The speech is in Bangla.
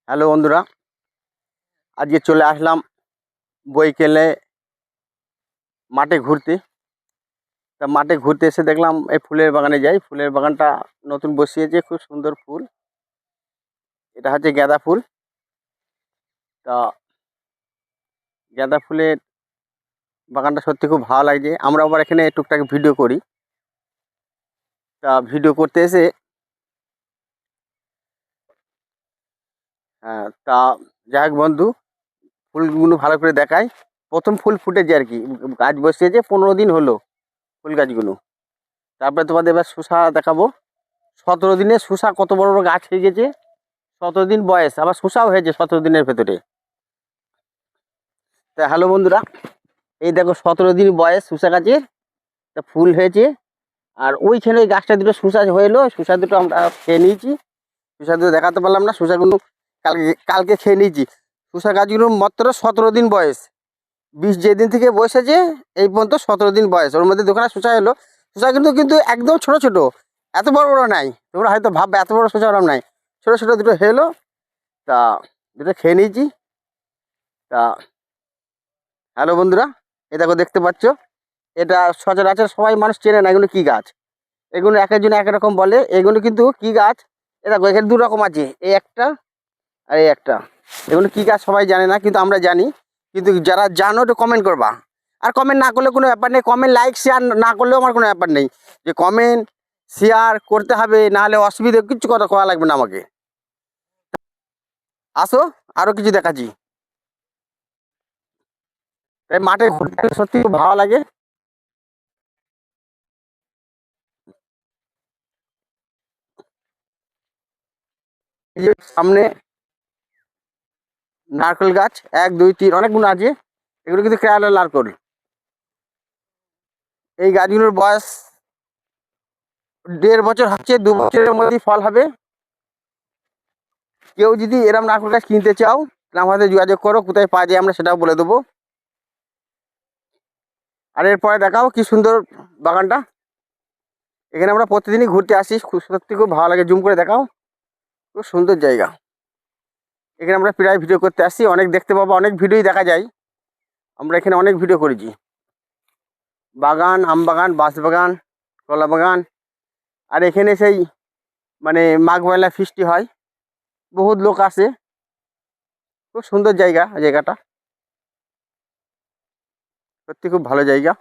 হ্যালো বন্ধুরা, আজকে চলে আসলাম বৈকালে মাঠে ঘুরতে। তা মাঠে ঘুরতে এসে দেখলাম এই ফুলের বাগানে যাই। ফুলের বাগানটা নতুন বসিয়েছে, খুব সুন্দর ফুল। এটা হচ্ছে গাঁদা ফুল। তা গাঁদা ফুলের বাগানটা সত্যি খুব ভালো লাগছে। আমরা আবার এখানে টুকটাক ভিডিও করি। তা ভিডিও করতে এসে তা যাই হোক বন্ধু, ফুলগুলো ভালো করে দেখায়। প্রথম ফুল ফুটেছে আর কি, গাছ বসিয়েছে 15 দিন হলো ফুল গাছগুলো। তারপরে তোমাদের এবার শসা দেখাবো। 17 দিনে শসা কত বড় বড় গাছ হয়ে গেছে। 17 দিন বয়স, আবার শসাও হয়েছে 17 দিনের ভেতরে। তা হ্যালো বন্ধুরা, এই দেখো 17 দিন বয়স শসা গাছের, তা ফুল হয়েছে। আর ওইখানে ওই গাছটা দুটো শসা হয়েলো, শসা দুটো আমরা খেয়ে নিয়েছি। শসা দুটো দেখাতে পারলাম না, শসাগুলো কালকে কালকে খেয়ে নিয়েছি। শসা গাছগুলো মাত্র 17 দিন বয়স। বীজ যেদিন থেকে বসেছে এই পর্যন্ত 17 দিন বয়স। ওর মধ্যে দোকানে শসা এলো। শসা কিন্তু কিন্তু একদম ছোট ছোট, এত বড় বড় নাই। তোমরা হয়তো ভাববে এত বড় শসা ওরম নাই, ছোট ছোট দুটো হলো। তা দুটো খেয়ে নিয়েছি। তা হ্যালো বন্ধুরা, এ দেখো দেখতে পাচ্ছ, এটা সচরাচর সবাই মানুষ চেনে না এগুলো কি গাছ। এগুলো এক একজন এক রকম বলে। এগুলো কিন্তু কি গাছ, এ দেখো এখানে 2 রকম আছে, এই একটা আর এই একটা। এগুলো কি গাছ সবাই জানে না, কিন্তু আমরা জানি। কিন্তু যারা জানো তো কমেন্ট করবা। আর কমেন্ট না করলে কোনো ব্যাপার নেই, কমেন্ট লাইক শেয়ার না করলেও আমার কোনো ব্যাপার নেই। যে কমেন্ট শেয়ার করতে হবে, না হলে অসুবিধা কিছু কথা করা লাগবে না আমাকে। আসো, আরও কিছু দেখাচ্ছি। তাই মাঠে ঘুরতে সত্যি খুব ভালো লাগে। এই যে সামনে নারকেল গাছ 1 2 3 অনেকগুলো আছে। এগুলো কিন্তু কেরালার নারকেল। এই গাছগুলোর বয়স 1.5 বছর হচ্ছে, 2 বছরের মধ্যেই ফল হবে। কেউ যদি এরম নারকেল গাছ কিনতে চাও তাহলে আমাদের যোগাযোগ করো, কোথায় পাওয়া যায় আমরা সেটাও বলে দেবো। আর এরপরে দেখাও কি সুন্দর বাগানটা। এখানে আমরা প্রতিদিনই ঘুরতে আসি, খুব সত্যি খুব ভালো লাগে। জুম করে দেখাও, খুব সুন্দর জায়গা। এখানে আমরা প্রায় ভিডিও করতে আসি, অনেক দেখতে পাবো, অনেক ভিডিওই দেখা যায়। আমরা এখানে অনেক ভিডিও করেছি। বাগান, আম বাগান, বাঁশ বাগান, কলা বাগান। আর এখানে সেই মানে মাঘ মেলা ফিস্টি হয়, বহুত লোক আসে। খুব সুন্দর জায়গা, জায়গাটা সত্যি খুব ভালো জায়গা।